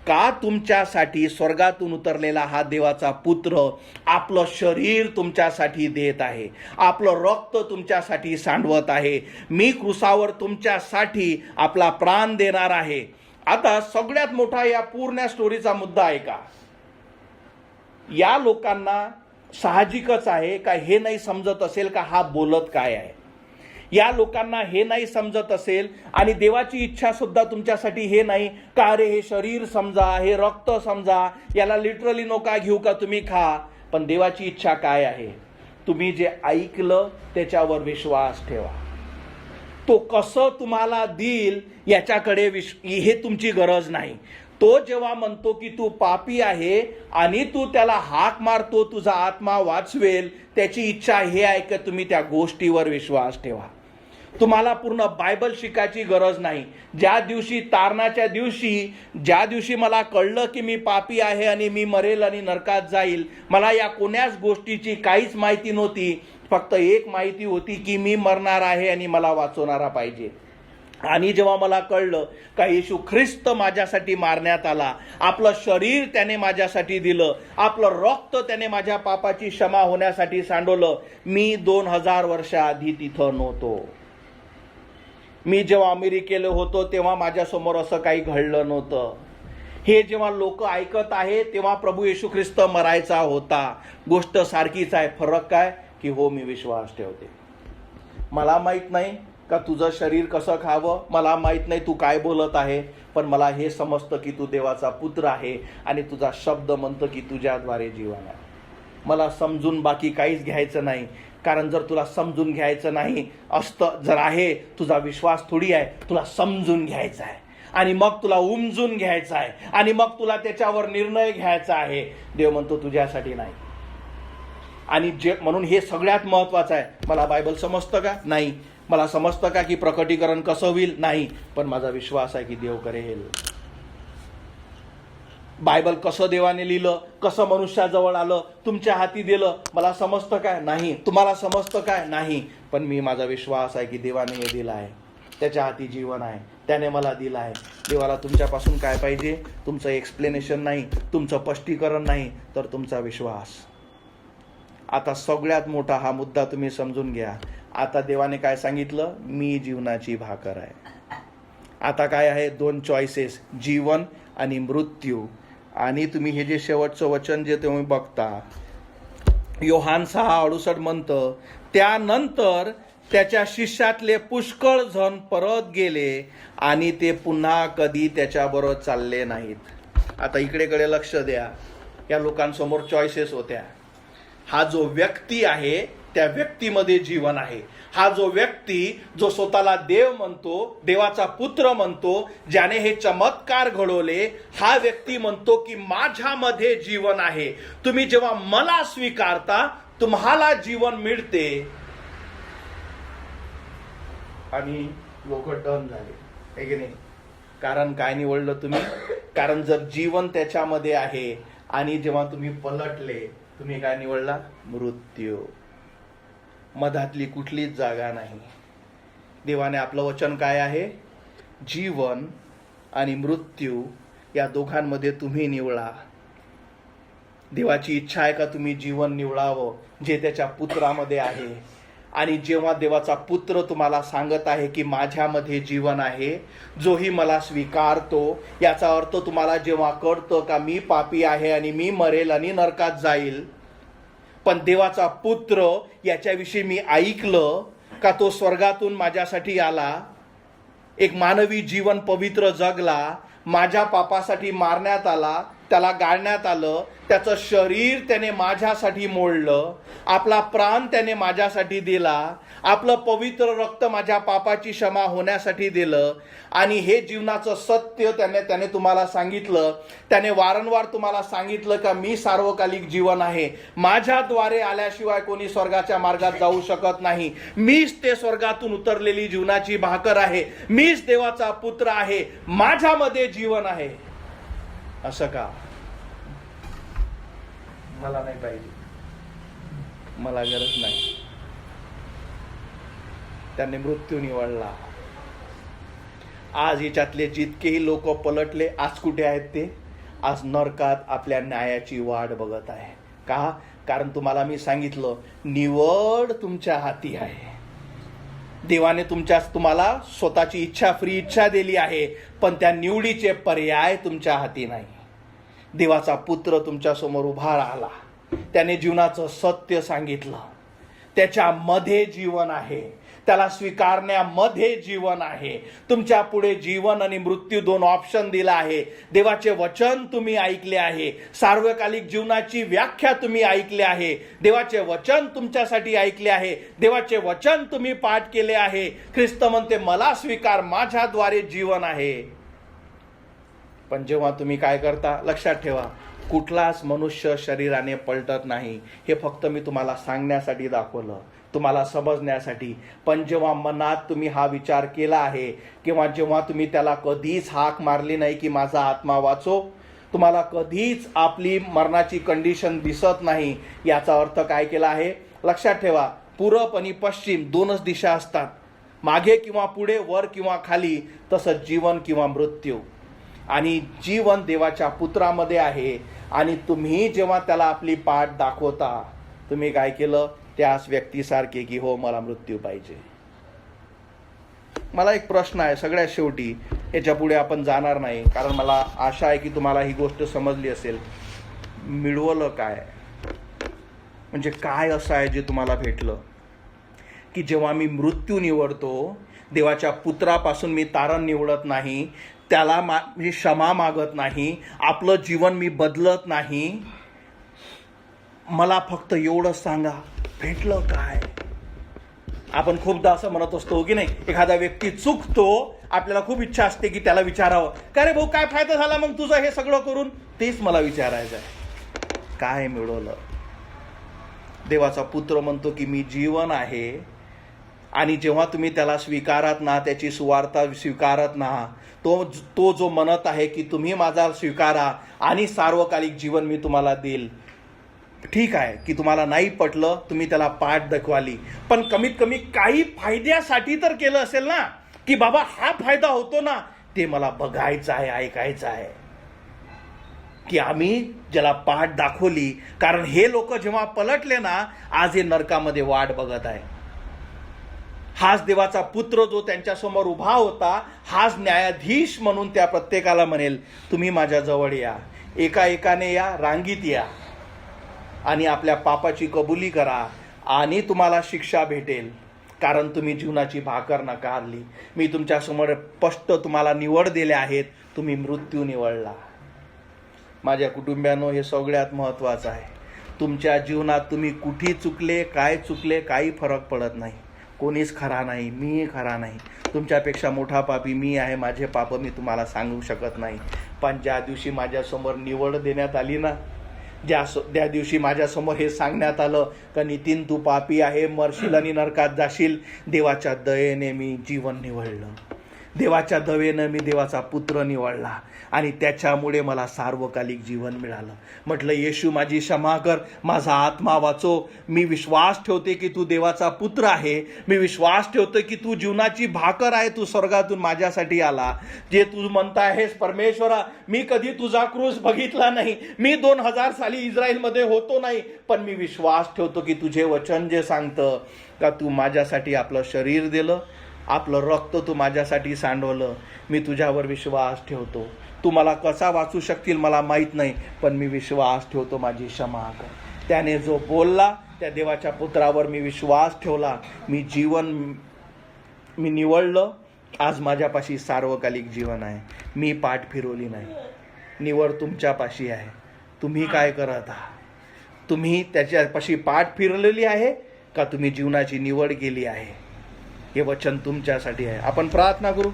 का तुमच्यासाठी स्वर्गातून उतरलेला हा देवाचा पुत्र आपलं शरीर तुमच्यासाठी देत आहे, आपलं रक्त तुमच्यासाठी सांडवत आहे. मी क्रूसावर तुमच्यासाठी आपला प्राण देणार आहे. आता सगळ्यात मोठा या पूर्ण स्टोरीचा मुद्दा आहे का, या लोकांना साहजिकच आहे का हे नाही समजत असेल का हा बोलत काय आहे. या लोकांना हे नाही समजत असेल आणि देवाची इच्छा सुद्धा तुमच्यासाठी हे नाही का अरे हे शरीर समजा, हे रक्त समजा, याला लिटरली नका घेऊ का तुम्ही खा. पण देवाची इच्छा काय आहे? तुम्ही जे ऐकलं त्याच्यावर विश्वास ठेवा. तो कसं तुम्हाला देईल याच्याकडे हे तुमची गरज नाही. तो जेव्हा म्हणतो की तू पापी आहे आणि तू त्याला हाक मारतो तुझा आत्मा वाचवेल, त्याची इच्छा हे आहे की तुम्ही त्या गोष्टीवर विश्वास ठेवा. तुम्हाला पूर्ण बायबल शिकायची गरज नाही. ज्या दिवशी तारणाच्या दिवशी, ज्या दिवशी मला कळलं की मी पापी आहे आणि मी मरेल आणि नरकात जाईल, मला या कोण्याच गोष्टीची काहीच माहिती नव्हती. फक्त एक माहिती होती की मी मरणार आहे आणि मला वाचवणारा पाहिजे. आणि जेव्हा मला कळलं का येशू ख्रिस्त माझ्यासाठी मारण्यात आला, आपलं शरीर त्याने माझ्यासाठी दिलं, आपलं रक्त त्याने माझ्या पापाची क्षमा होण्यासाठी सांडवलं. मी 2000 वर्षाआधी तिथं नव्हतो. मी जेव्हा अमेरिकेला होतो तेव्हा माझ्यासमोर असं काही घडलं नव्हतं. हे जेव्हा लोक ऐकत आहे तेव्हा प्रभू येशू ख्रिस्त मरायचा होता. गोष्ट सारखीच आहे. फरक काय की हो मी विश्वास ठेवते. मला माहित नाही का तुझं शरीर कसं खावं, मला माहित नाही तू काय बोलत आहे, पण मला हे समजतं की तू देवाचा पुत्र आहे आणि तुझा शब्द म्हणतो की तुझ्याद्वारे जीवन आहे. मला समजून बाकी काहीच घ्यायचं नाही. कारण जर तुला समजून घ्यायचं नाही असतं, जर आहे तुझा विश्वास थोडी आहे, तुला समजून घ्यायचा आहे आणि मग तुला उमजून घ्यायचा आहे आणि मग तुला त्याच्यावर निर्णय घ्यायचा आहे. देव म्हणतो तुझ्यासाठी नाही. आणि म्हणून हे सगळ्यात महत्वाचं आहे. मला बायबल समजतं का? नाही. मला समजतं का की प्रकटीकरण कसं होईल? नाही. पण माझा विश्वास आहे की देव करेल. बायबल कसं देवाने लिहिलं, कसं मनुष्याजवळ आलं, तुमच्या हाती दिलं, मला समजतं काय? नाही. तुम्हाला समजतं काय? नाही. पण मी माझा विश्वास आहे की देवाने हे दिलं आहे. त्याच्या हाती जीवन आहे, त्याने मला दिलं आहे. देवाला तुमच्यापासून काय पाहिजे? तुमचं एक्सप्लेनेशन नाही, तुमचं स्पष्टीकरण नाही, तर तुमचा विश्वास. आता सगळ्यात मोठा हा मुद्दा तुम्ही समजून घ्या. आता देवाने काय सांगितलं? मी जीवनाची भाकर आहे. आता काय आहे? 2 चॉईसेस, जीवन आणि मृत्यू. आणि तुम्ही हे जे शेवटचं वचन जे तुम्ही बघता, योहान 6:68 म्हणतं, त्यानंतर त्याच्या शिष्यातले पुष्कळ जण परत गेले आणि ते पुन्हा कधी त्याच्याबरोबर चालले नाहीत. आता इकडेकडे लक्ष द्या. या लोकांसमोर चॉईसेस होत्या. हा जो व्यक्ती आहे त्या व्यक्तीमध्ये जीवन आहे. हा जो व्यक्ती जो स्वतःला देव म्हणतो, देवाचा पुत्र म्हणतो, ज्याने हे चमत्कार घडवले, हा व्यक्ती म्हणतो की माझ्यामध्ये जीवन आहे. तुम्ही जेव्हा मला स्वीकारता तुम्हाला जीवन मिळते. आणि लोक टर्न झाले, है की नाही? कारण काय निवडलं तुम्ही? कारण जर जीवन त्याच्यामध्ये आहे आणि जेव्हा तुम्ही पलटले, तुम्ही काय निवडला? मृत्यू. मधातली कुठलीच जागा नाही. देवाने आपलं वचन काय आहे? जीवन आणि मृत्यू या दोघांमध्ये तुम्ही निवडा. देवाची इच्छा आहे का तुम्ही जीवन निवडावं जे त्याच्या पुत्रामध्ये आहे? आणि जेव्हा देवाचा पुत्र तुम्हाला सांगत आहे की माझ्यामध्ये जीवन आहे, जोही मला स्वीकारतो, याचा अर्थ तुम्हाला जेव्हा कळतं का मी पापी आहे आणि मी मरेल आणि नरकात जाईल, पण देवाचा पुत्र याच्याविषयी मी ऐकलं का तो स्वर्गातून माझ्यासाठी आला, एक मानवी जीवन पवित्र जगला, माझ्या पापासाठी मारण्यात आला, त्याला गाळण्यात आलं, त्याचं शरीर त्याने माझ्यासाठी मोडलं, आपला प्राण त्याने माझ्यासाठी दिला, आपलं पवित्र रक्त माझ्या पापाची क्षमा होण्यासाठी दिलं. आणि हे जीवनाचं सत्य त्याने तुम्हाला सांगितलं. त्याने वारंवार तुम्हाला सांगितलं का मी सार्वकालिक जीवन आहे, माझ्याद्वारे आल्याशिवाय कोणी स्वर्गाच्या मार्गात जाऊ शकत नाही, मीच ते स्वर्गातून उतरलेली जीवनाची भाकर आहे, मीच देवाचा पुत्र आहे, माझ्यामध्ये जीवन आहे. असं का? मला नाही पाहिजे, मला गरज नाही. त्यांनी मृत्यू निवडला. आज याच्यातले जितकेही लोक पलटले, आज कुठे आहेत ते? आज नरकात आपल्या न्यायाची वाट बघत आहे. का? कारण तुम्हाला मी सांगितलं, निवड तुमच्या हाती आहे. देवाने तुम्हाला स्वतःची इच्छा, फ्री इच्छा दिली आहे, पण त्या निवडीचे पर्याय तुमच्या हाती नाही. देवाचा पुत्र तुमच्या समोर उभा राहिला, त्याने जीवनाचं सत्य सांगितलं, त्याच्यामध्ये जीवन आहे, त्याला स्वीकारण्यामध्ये जीवन आहे. तुमच्या पुढे जीवन आणि मृत्यू 2 ऑप्शन दिला आहे. देवाचे वचन तुम्ही ऐकले आहे, सार्वकालिक जीवनाची व्याख्या तुम्ही ऐकले आहे, देवाचे वचन तुमच्यासाठी ऐकले आहे, देवाचे वचन तुम्ही पाठ केले आहे. ख्रिस्त म्हणते मला स्वीकार, माझ्याद्वारे जीवन आहे. पण जेव्हा तुम्ही काय करता, लक्षात ठेवा, कुठलाच मनुष्य शरीराने पलटत नाही. हे फक्त मी तुम्हाला सांगण्यासाठी दाखवलं, तुम्हाला समजण्यासाठी. पण जेव्हा मनात तुम्ही हा विचार केला आहे, किंवा जेव्हा तुम्ही त्याला कधीच हाक मारली नाही की माझा आत्मा वाचो, तुम्हाला कधीच आपली मरणाची कंडिशन दिसत नाही, याचा अर्थ काय केला आहे? लक्षात ठेवा, पूर्व आणि पश्चिम 2च दिशा असतात, मागे किंवा पुढे, वर किंवा खाली. तसंच जीवन किंवा मृत्यू. आणि जीवन देवाच्या पुत्रामध्ये आहे. आणि तुम्ही जेव्हा त्याला आपली पाठ दाखवता, तुम्ही काय केलं? त्याच व्यक्तीसारखे की हो मला मृत्यू पाहिजे. मला एक प्रश्न आहे सगळ्यात शेवटी, याच्या पुढे आपण जाणार नाही, कारण मला आशा आहे की तुम्हाला ही गोष्ट समजली असेल. मिळवलं काय? म्हणजे काय असं आहे जे तुम्हाला भेटलं की जेव्हा मी मृत्यू निवडतो, देवाच्या पुत्रापासून मी तारण निवडत नाही, त्याला मी क्षमा मागत नाही, आपलं जीवन मी बदलत नाही, मला फक्त एवढं सांगा भेटलं काय? आपण खूपदा असं म्हणत असतो की नाही, एखादा व्यक्ती चुकतो, आपल्याला खूप इच्छा असते की त्याला विचारावं, काय रे भाऊ काय फायदा झाला मग तुझं हे सगळं करून? तेच मला विचारायचं आहे, काय मिळवलं? देवाचा पुत्र म्हणतो की मी जीवन आहे. आणि जेव्हा तुम्ही त्याला स्वीकारत ना, त्याची सुवार्ता स्वीकारत ना, तो जो म्हणत आहे की तुम्ही माझा स्वीकारा आणि सार्वकालिक जीवन मी तुम्हाला देईल. ठीक आहे की तुम्हाला नाही पटलं, तुम्ही त्याला पाठ दाखवाली, पण कमीत कमी काही फायद्यासाठी तर केलं असेल ना. की बाबा हा फायदा होतो ना, ते मला बघायचं आहे, ऐकायचं आहे. की आम्ही ज्याला पाठ दाखवली, कारण हे लोक जेव्हा पलटले ना, आज हे नरकामध्ये वाट बघत आहे. हाच देवाचा पुत्र जो त्यांच्यासमोर उभा होता, हाच न्यायाधीश म्हणून त्या प्रत्येकाला म्हणेल, तुम्ही माझ्या जवळ या, एका एकाने या, रांगीत या आणि आपल्या पापाची कबुली करा आणि तुम्हाला शिक्षा भेटेल, कारण तुम्ही जीवनाची भाकर नाकारली. मी तुमच्यासमोर स्पष्ट तुम्हाला निवड दिले आहेत, तुम्ही मृत्यू निवडला. माझ्या कुटुंबियांनो, हे सगळ्यात महत्त्वाचं आहे. तुमच्या जीवनात तुम्ही कुठे चुकले, काय चुकले, काही फरक पडत नाही. कोणीच खरा नाही, मी खरा नाही. तुमच्यापेक्षा मोठा पापी मी आहे. माझे पाप मी तुम्हाला सांगू शकत नाही. पण ज्या दिवशी माझ्यासमोर निवड देण्यात आली ना, त्या दिवशी माझ्यासमोर हे सांगण्यात आलं का नितीन तू पापी आहे, मरशील आणि नरकात जाशील, देवाच्या दयेने मी जीवन निवडलं. देवाच्या दयेनं मी देवाचा पुत्र निवडला आणि त्याच्यामुळे मला सार्वकालिक जीवन मिळालं. म्हटलं येशू माझी क्षमा कर, माझा आत्मा वाचव. मी विश्वास ठेवते की तू देवाचा पुत्र आहे. मी विश्वास ठेवतो की तू जीवनाची भाकर आहे. तू स्वर्गातून माझ्यासाठी आला. जे तू म्हणता आहेस परमेश्वरा, मी कधी तुझा क्रूस बघितला नाही. मी 2000 साली इस्रायलमध्ये होतो नाही, पण मी विश्वास ठेवतो की तुझे वचन जे सांगतं का तू माझ्यासाठी आपलं शरीर दिलं, आपलं रक्त तू माझ्यासाठी सांडवलं. मी तुझ्यावर विश्वास ठेवतो. तू मला कसा वाचू शकतील मला माहीत नाही, पण मी विश्वास ठेवतो. माझी क्षमा कर. त्याने जो बोलला त्या देवाच्या पुत्रावर मी विश्वास ठेवला. मी जीवन मी निवडलं. आज माझ्यापाशी सार्वकालिक जीवन आहे. मी पाठ फिरवली नाही. निवड तुमच्यापाशी आहे. तुम्ही काय करत आहात? तुम्ही त्याच्यापाशी पाठ फिरवलेली आहे का तुम्ही जीवनाची निवड केली आहे? हे वचन तुमच्यासाठी आहे. आपण प्रार्थना करू.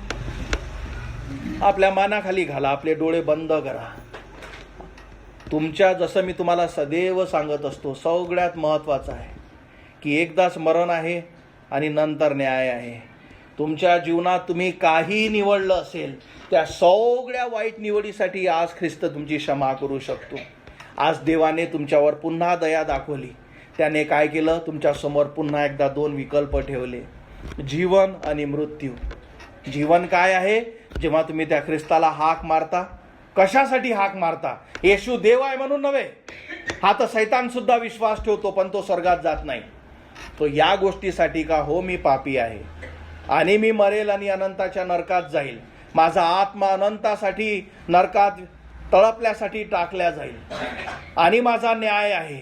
आपल्या मानाखाली घाला, आपले डोळे बंद करा. तुमच्या जसं मी तुम्हाला सदैव सांगत असतो, सगळ्यात महत्त्वाचं आहे की एकदाच मरण आहे आणि नंतर न्याय आहे. तुमच्या जीवनात तुम्ही काही निवडलं असेल, त्या सगळ्या वाईट निवडीसाठी आज ख्रिस्त तुमची क्षमा करू शकतो. आज देवाने तुमच्यावर पुन्हा दया दाखवली. त्याने काय केलं? तुमच्यासमोर पुन्हा एकदा 2 विकल्प ठेवले, जीवन आणि मृत्यू. जीवन काय आहे? जेव्हा तुम्ही त्या ख्रिस्ताला हाक मारता. कशासाठी हाक मारता? येशू देव आहे म्हणून नव्हे. हा तर सैतान सुद्धा विश्वास ठेवतो, पण तो स्वर्गात जात नाही. तो या गोष्टीसाठी का, हो मी पापी आहे आणि मी मरेल आणि अनंताच्या नरकात जाईल. माझा आत्मा अनंतासाठी नरकात तळपल्यासाठी टाकल्या जाईल आणि माझा न्याय आहे.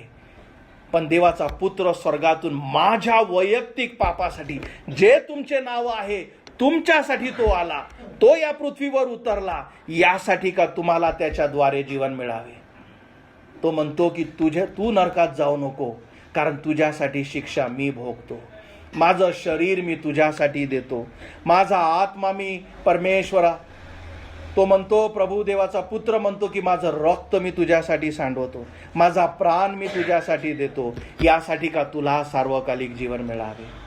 पण देवाचा पुत्र स्वर्गातून माझ्या वैयक्तिक पापासाठी, जे तुमचे नाव आहे तुमच्यासाठी तो आला. तो या पृथ्वीवर उतरला यासाठी का तुम्हाला त्याच्याद्वारे जीवन मिळावे. तो म्हणतो की तू नरकात जाऊ नको, कारण तुझ्यासाठी शिक्षा मी भोगतो. माझं शरीर मी तुझ्यासाठी देतो. माझा आत्मा मी परमेश्वरा, तो म्हणतो, प्रभू देवाचा पुत्र म्हणतो की माझं रक्त मी तुझ्यासाठी सांडवतो. माझा प्राण मी तुझ्यासाठी देतो. यासाठी का तुला सार्वकालिक जीवन मिळावे.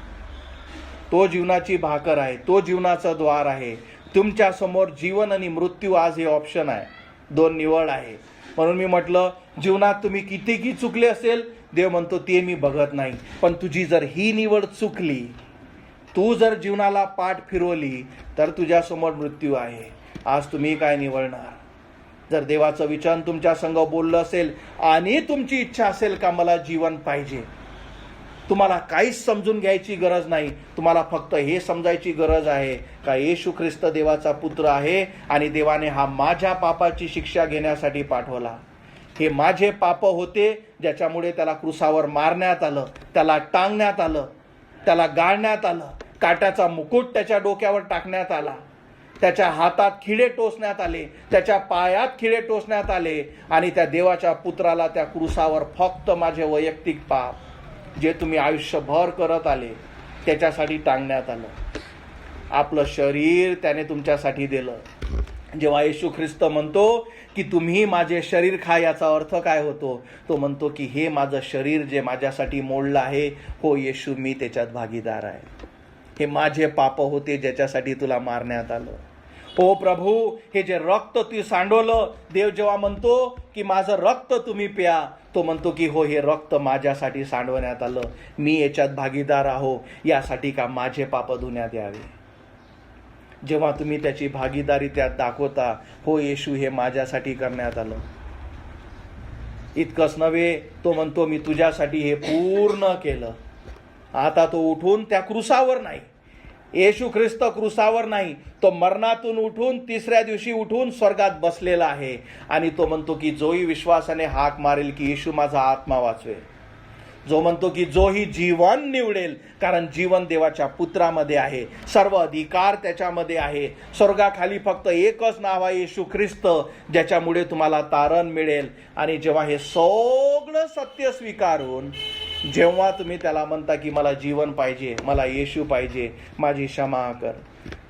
तो जीवनाची भाकर आहे. तो जीवनाचं द्वार आहे. तुमच्या समोर जीवन आणि मृत्यू आज हे ऑप्शन आहे. 2 निवड आहे. म्हणून मी म्हटलं, जीवनात तुम्ही कितीही चुकले असेल, देव म्हणतो ते मी बघत नाही. पण तुझी जर ही निवड चुकली, तू जर जीवनाला पाठ फिरवली, तर तुझ्यासमोर मृत्यू आहे. आज तुम्ही काय निवडणार? जर देवाचं विचार तुमच्या संग बोललं असेल आणि तुमची इच्छा असेल का मला जीवन पाहिजे, तुम्हाला काहीच समजून घ्यायची गरज नाही. तुम्हाला फक्त हे समजायची गरज आहे का येशू ख्रिस्त देवाचा पुत्र आहे आणि देवाने हा माझ्या पापाची शिक्षा घेण्यासाठी पाठवला. हे माझे पाप होते, ज्याच्यामुळे त्याला क्रुसावर मारण्यात आलं, त्याला टांगण्यात आलं, त्याला गाळण्यात आलं, काट्याचा मुकुट त्याच्या डोक्यावर टाकण्यात आला, त्याच्या हातात खिळे टोचण्यात आले, त्याच्या पायात खिळे टोचण्यात आले आणि त्या देवाच्या पुत्राला त्या क्रुसावर फक्त माझे वैयक्तिक पाप, जे तुम्ही आयुष्यभर करत आले, त्याच्यासाठी टांगण्यात आलं. आपलं शरीर त्याने तुमच्यासाठी दिलं. जेव्हा येशू ख्रिस्त म्हणतो की तुम्ही माझे शरीर खा, याचा अर्थ काय होतो? तो म्हणतो की हे माझं शरीर जे माझ्यासाठी मोडलं आहे, हो येशू मी त्याच्यात भागीदार आहे. हे माझे पाप होते ज्याच्यासाठी तुला मारण्यात आलं. हो प्रभू, हे जे रक्त तू सांडवलं, देव जेव्हा म्हणतो की माझं रक्त तुम्ही प्या, तो म्हणतो की हो हे रक्त माझ्यासाठी सांडवण्यात आलं. मी याच्यात भागीदार आहो, यासाठी का माझे पाप धुण्यात यावे. जेव्हा तुम्ही त्याची भागीदारी त्यात दाखवता, हो येशू हे माझ्यासाठी करण्यात आलं. इतकंच नव्हे, तो म्हणतो मी तुझ्यासाठी हे पूर्ण केलं. आता तो उठून त्या क्रुसावर नाही, येशू ख्रिस्त क्रुसावर नाही, तो मरणातून उठून तिसऱ्या दिवशी उठून स्वर्गात बसलेला आहे. आणि तो म्हणतो की जोही विश्वासाने हाक मारेल की येशू माझा आत्मा वाचवेल, जो म्हणतो की जोही जीवन निवडेल, कारण जीवन देवाच्या पुत्रामध्ये आहे, सर्व अधिकार त्याच्यामध्ये आहे. स्वर्गाखाली फक्त एकच नाव आहे, येशू ख्रिस्त, ज्याच्यामुळे तुम्हाला तारण मिळेल. आणि जेव्हा हे सगळं सत्य स्वीकारून जेव्हा तुम्ही त्याला म्हणता की मला जीवन पाहिजे, मला येशू पाहिजे, माझी क्षमा कर,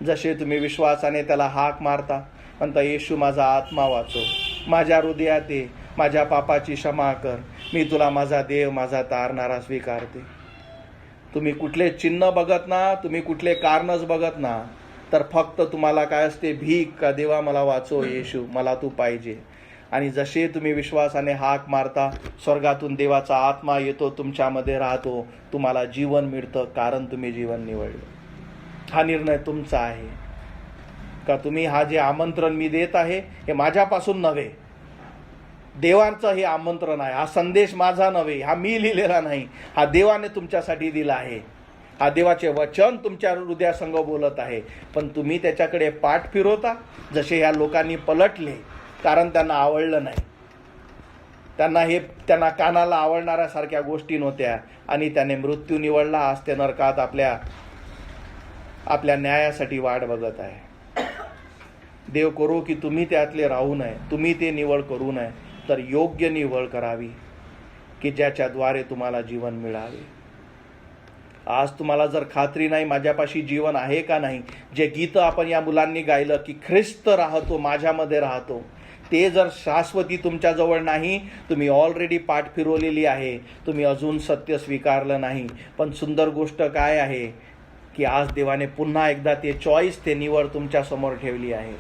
जसे तुम्ही विश्वासाने त्याला हाक मारता, म्हणता येशू माझा आत्मा वाचव, माझ्या हृदयात ये, माझ्या पापाची क्षमा कर, मी तुला माझा देव, माझा तारणारा स्वीकारते. तुम्ही कुठले चिन्ह बघत ना, तुम्ही कुठले कारणच बघत ना, तर फक्त तुम्हाला काय असते, भीक का देवा मला वाचव येशू, मला तू पाहिजे. आणि जसे तुम्ही विश्वासाने हाक मारता, स्वर्गातून देवाचा आत्मा येतो, तुमच्यामध्ये राहतो, तुम्हाला जीवन मिळतं, कारण तुम्ही जीवन निवडलं. हा निर्णय तुमचा आहे का तुम्ही हा जे आमंत्रण मी देत आहे हे माझ्यापासून नव्हे, देवाचं हे आमंत्रण आहे. हा संदेश माझा नव्हे, हा मी लिहिलेला नाही, हा देवाने तुमच्यासाठी दिला आहे. हा देवाचे वचन तुमच्या हृदयासंग बोलत आहे. पण तुम्ही त्याच्याकडे पाठ फिरवता, जसे ह्या लोकांनी पलटले, कारण त्यांना आवडलं नाही. त्यांना कानाला आवडणाऱ्यासारख्या गोष्टी नव्हत्या आणि त्याने मृत्यू निवडला. आज ते नरकात आपल्या न्यायासाठी वाट बघत आहे. देव करो की तुम्ही त्यातले राहू नये, तुम्ही ते निवड करू नये, तर योग्य निवड करावी की ज्याच्याद्वारे तुम्हाला जीवन मिळावे. आज तुम्हाला जर खात्री नाही माझ्यापाशी जीवन आहे का नाही, जे गीत आपण या मुलांनी गायलं की ख्रिस्त राहतो, माझ्यामध्ये राहतो, ते जर शाश्वती तुमच्याजवळ नाही, तुम्ही ऑलरेडी पाठ फिरवलेली आहे, तुम्ही अजून सत्य स्वीकारलं नाही. पण सुंदर गोष्ट काय आहे की आज देवाने पुन्हा एकदा ते चॉईस, ते निवड तुमच्यासमोर ठेवली आहे.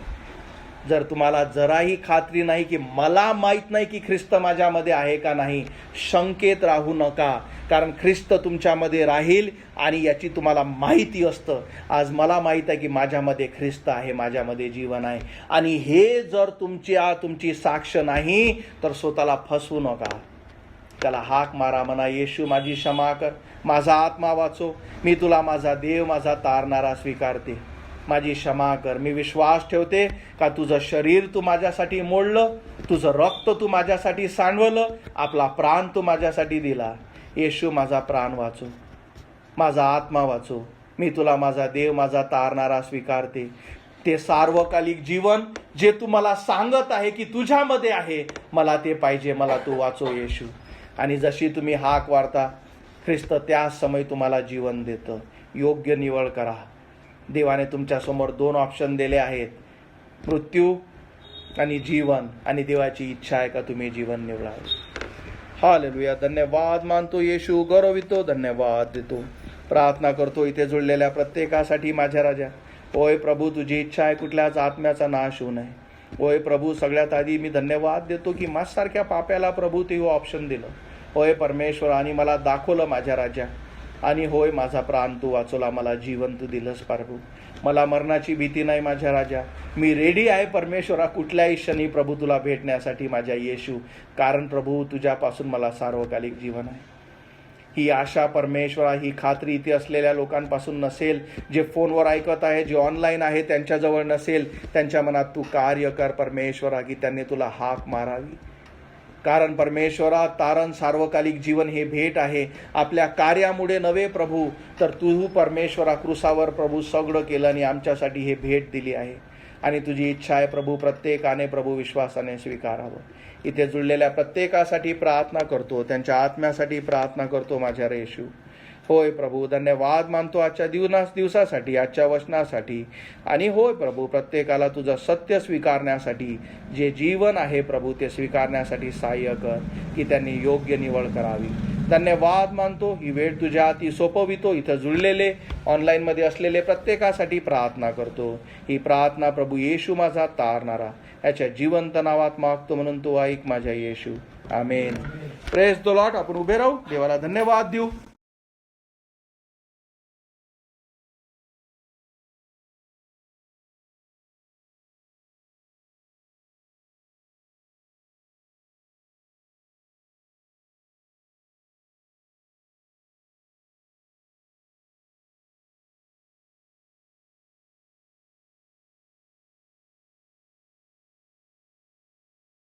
जर तुम्हाला जराही खात्री नाही की मला माहीत नाही की ख्रिस्त माझ्यामध्ये आहे का नाही, शंकेत राहू नका, कारण ख्रिस्त तुमच्यामध्ये राहील आणि याची तुम्हाला माहिती असतं. आज मला माहीत आहे की माझ्यामध्ये ख्रिस्त आहे, माझ्यामध्ये जीवन आहे. आणि हे जर तुमची साक्ष नाही तर स्वतःला फसवू नका. त्याला हाक मारा, म्हणा येशू माझी क्षमा कर, माझा आत्मा वाचव, मी तुला माझा देव, माझा तारणारा स्वीकारते, माझी क्षमा कर. मी विश्वास ठेवते का तुझं शरीर तू माझ्यासाठी मोडलं, तुझं रक्त तू माझ्यासाठी सांडवलं, आपला प्राण तू माझ्यासाठी दिला. येशू माझा प्राण वाचव, माझा आत्मा वाचव, मी तुला माझा देव, माझा तारणारा स्वीकारते. ते सार्वकालिक जीवन जे तू मला सांगत आहे की तुझ्यामध्ये आहे, मला ते पाहिजे, मला तू वाचव येशू. आणि जशी तुम्ही हाक वारता, ख्रिस्त त्याच समय तुम्हाला जीवन देतं. योग्य निवड करा. देवाने तुमच्यासमोर 2 ऑप्शन दिले आहेत, मृत्यू आणि जीवन, आणि देवाची इच्छा आहे का तुम्ही जीवन निवडावे. हालेलुया. धन्यवाद मानतो येशू, गौरवितो, धन्यवाद देतो. प्रार्थना करतो इथे जुळलेल्या प्रत्येकासाठी माझ्या राजा. होय प्रभू, तुझी इच्छा आहे कुठल्याच आत्म्याचा नाश होऊ नये. होय प्रभू, सगळ्यात आधी मी धन्यवाद देतो की माझ्यासारख्या पाप्याला प्रभू ते ऑप्शन दिलं. होय परमेश्वर, आणि मला दाखवलं माझ्या राजा. आणि होय माझा प्राण तू वाचवला, मला जीवन तू दिलंस प्रभू. मला मरणाची भीती नाही माझ्या राजा. मी रेडी आहे परमेश्वरा कुठल्याही क्षणी प्रभू तुला भेटण्यासाठी माझ्या येशू, कारण प्रभू तुझ्यापासून मला सार्वकालिक जीवन आहे. ही आशा परमेश्वरा, ही खात्री इथे असलेल्या लोकांपासून नसेल, जे फोनवर ऐकत आहे, जे ऑनलाईन आहे त्यांच्याजवळ नसेल, त्यांच्या मनात तू कार्य कर परमेश्वरा की त्यांनी तुला हाक मारावी. कारण परमेश्वरा, तारण सार्वकालिक जीवन हे भेट आहे, आपल्या कार्यामुळे नव्हे प्रभू, तर तू परमेश्वरा क्रुसावर प्रभू सगळं केलं आणि आमच्यासाठी हे भेट दिली आहे. आणि तुझी इच्छा आहे प्रभू प्रत्येकाने प्रभू विश्वासाने स्वीकारावं. इथे जुळलेल्या प्रत्येकासाठी प्रार्थना करतो, त्यांच्या आत्म्यासाठी प्रार्थना करतो माझ्या येशू. होय प्रभू, धन्यवाद मानतो आजच्या दिवसासाठी, आजच्या वचनासाठी. आणि होय प्रभू, प्रत्येकाला तुझं सत्य स्वीकारण्यासाठी, जे जीवन आहे प्रभू ते स्वीकारण्यासाठी सहाय्य कर की त्यांनी योग्य निवड करावी. धन्यवाद मानतो. ही वेळ तुझ्या हाती सोपवितो. इथं जुळलेले ऑनलाईनमध्ये असलेले प्रत्येकासाठी प्रार्थना करतो. ही प्रार्थना प्रभू येशू माझा तारणारा याच्या जिवंत नावात मागतो, म्हणून तू ऐक माझ्या Yeshu. Amen. Praise the Lord. आपण उभे राहू, देवाला धन्यवाद देऊ.